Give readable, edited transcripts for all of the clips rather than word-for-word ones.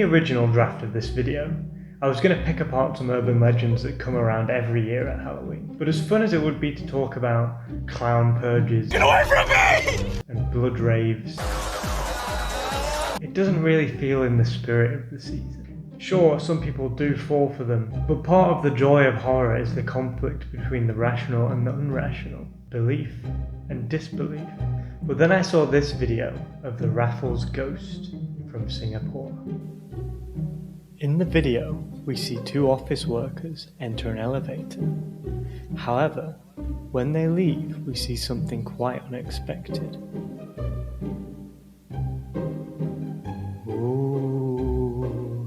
the original draft of this video, I was going to pick apart some urban legends that come around every year at Halloween. But as fun as it would be to talk about clown purges, get away from me! And blood raves, it doesn't really feel in the spirit of the season. Sure, some people do fall for them, but part of the joy of horror is the conflict between the rational and the irrational, belief and disbelief. But then I saw this video of the Raffles Ghost from Singapore. In the video, we see two office workers enter an elevator. However, when they leave, we see something quite unexpected. Ooh.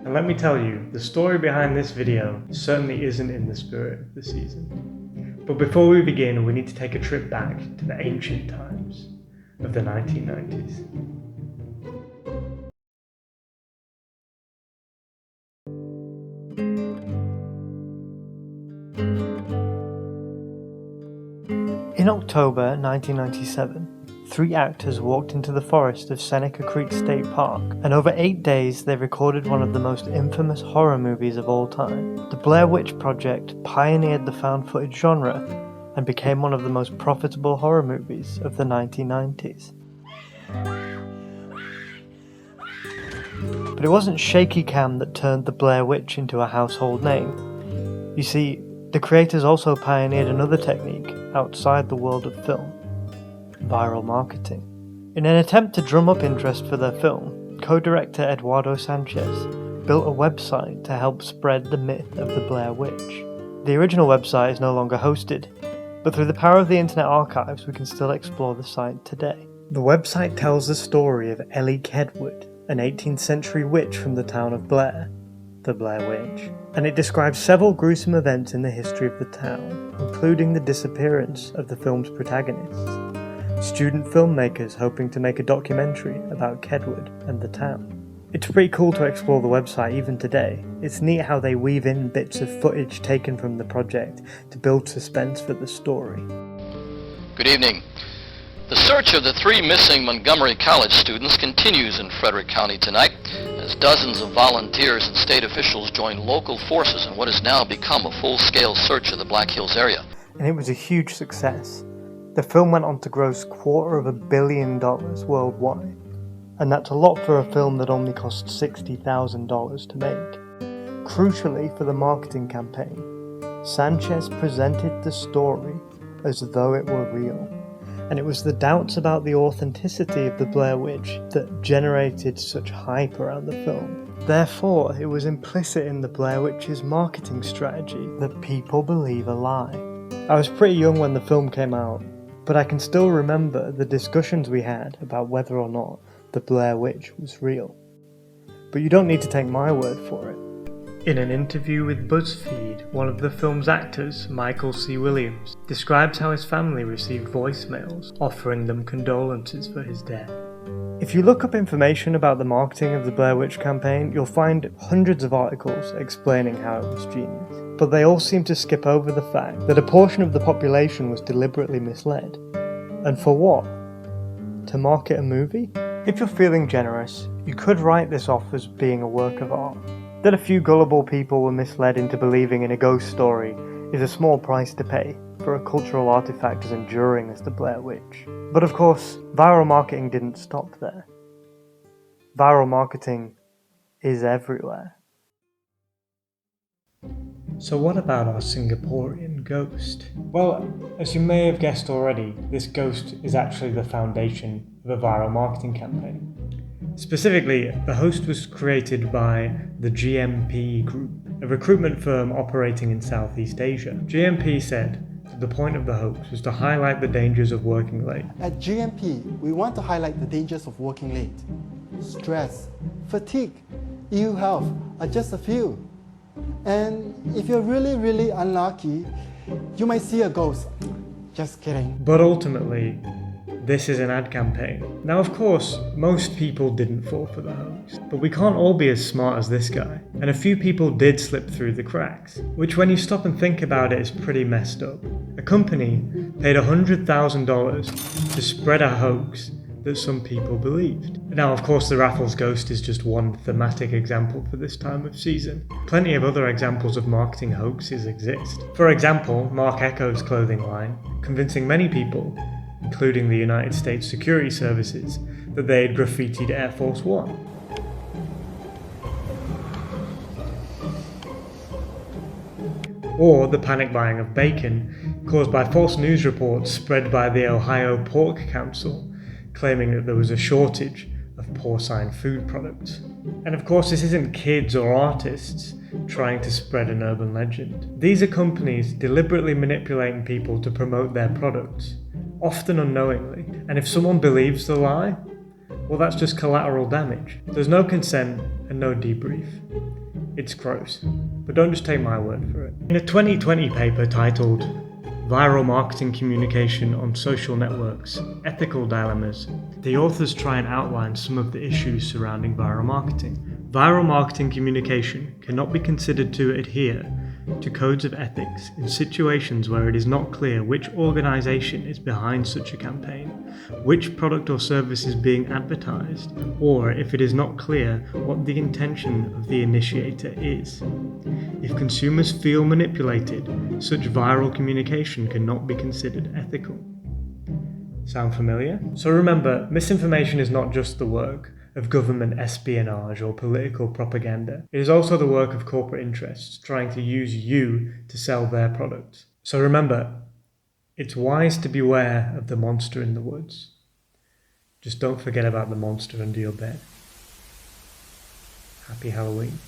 And let me tell you, the story behind this video certainly isn't in the spirit of the season. But before we begin, we need to take a trip back to the ancient times of the 1990s. In October 1997, 3 actors walked into the forest of Seneca Creek State Park, and over 8 days they recorded one of the most infamous horror movies of all time. The Blair Witch Project pioneered the found footage genre and became one of the most profitable horror movies of the 1990s. But it wasn't shaky cam that turned the Blair Witch into a household name. You see, the creators also pioneered another technique outside the world of film: viral marketing. In an attempt to drum up interest for their film, co-director Eduardo Sanchez built a website to help spread the myth of the Blair Witch. The original website is no longer hosted, but through the power of the Internet Archives we can still explore the site today. The website tells the story of Ellie Kedwood, an 18th century witch from the town of Blair, the Blair Witch, and it describes several gruesome events in the history of the town, including the disappearance of the film's protagonists, student filmmakers hoping to make a documentary about Kedwood and the town. It's pretty cool to explore the website even today. It's neat how they weave in bits of footage taken from the project to build suspense for the story. Good evening. The search of the 3 missing Montgomery College students continues in Frederick County tonight, as dozens of volunteers and state officials join local forces in what has now become a full-scale search of the Black Hills area. And it was a huge success. The film went on to gross $250 million worldwide, and that's a lot for a film that only cost $60,000 to make. Crucially for the marketing campaign, Sanchez presented the story as though it were real. And it was the doubts about the authenticity of the Blair Witch that generated such hype around the film. Therefore, it was implicit in the Blair Witch's marketing strategy that people believe a lie. I was pretty young when the film came out, but I can still remember the discussions we had about whether or not the Blair Witch was real. But you don't need to take my word for it. In an interview with BuzzFeed, one of the film's actors, Michael C. Williams, describes how his family received voicemails offering them condolences for his death. If you look up information about the marketing of the Blair Witch campaign, you'll find hundreds of articles explaining how it was genius. But they all seem to skip over the fact that a portion of the population was deliberately misled. And for what? To market a movie? If you're feeling generous, you could write this off as being a work of art. That a few gullible people were misled into believing in a ghost story is a small price to pay for a cultural artifact as enduring as the Blair Witch. But of course, viral marketing didn't stop there. Viral marketing is everywhere. So what about our Singaporean ghost? Well, as you may have guessed already, this ghost is actually the foundation of a viral marketing campaign. Specifically, the host was created by the GMP Group, a recruitment firm operating in Southeast Asia. GMP said that the point of the hoax was to highlight the dangers of working late. At GMP, we want to highlight the dangers of working late. Stress, fatigue, ill health are just a few. And if you're really unlucky, you might see a ghost. Just kidding. But ultimately, this is an ad campaign. Now of course, most people didn't fall for the hoax, but we can't all be as smart as this guy, and a few people did slip through the cracks, which when you stop and think about it is pretty messed up. A company paid $100,000 to spread a hoax that some people believed. Now, of course, the Raffles Ghost is just one thematic example for this time of season. Plenty of other examples of marketing hoaxes exist. For example, Marc Ecko's clothing line, convincing many people, including the United States Security Services, that they had graffitied Air Force One. Or the panic buying of bacon caused by false news reports spread by the Ohio Pork Council, claiming that there was a shortage of porcine food products. And of course, this isn't kids or artists trying to spread an urban legend. These are companies deliberately manipulating people to promote their products, often unknowingly. And if someone believes the lie, well, that's just collateral damage. There's no consent and no debrief. It's gross, but don't just take my word for it. In a 2020 paper titled Viral Marketing Communication on Social Networks, Ethical Dilemmas, the authors try and outline some of the issues surrounding viral marketing. Viral marketing communication cannot be considered to adhere to codes of ethics in situations where it is not clear which organization is behind such a campaign, which product or service is being advertised, or if it is not clear what the intention of the initiator is. If consumers feel manipulated, such viral communication cannot be considered ethical. Sound familiar? So remember, misinformation is not just the work of government espionage or political propaganda. It is also the work of corporate interests trying to use you to sell their products. So remember, it's wise to beware of the monster in the woods. Just don't forget about the monster under your bed. Happy Halloween.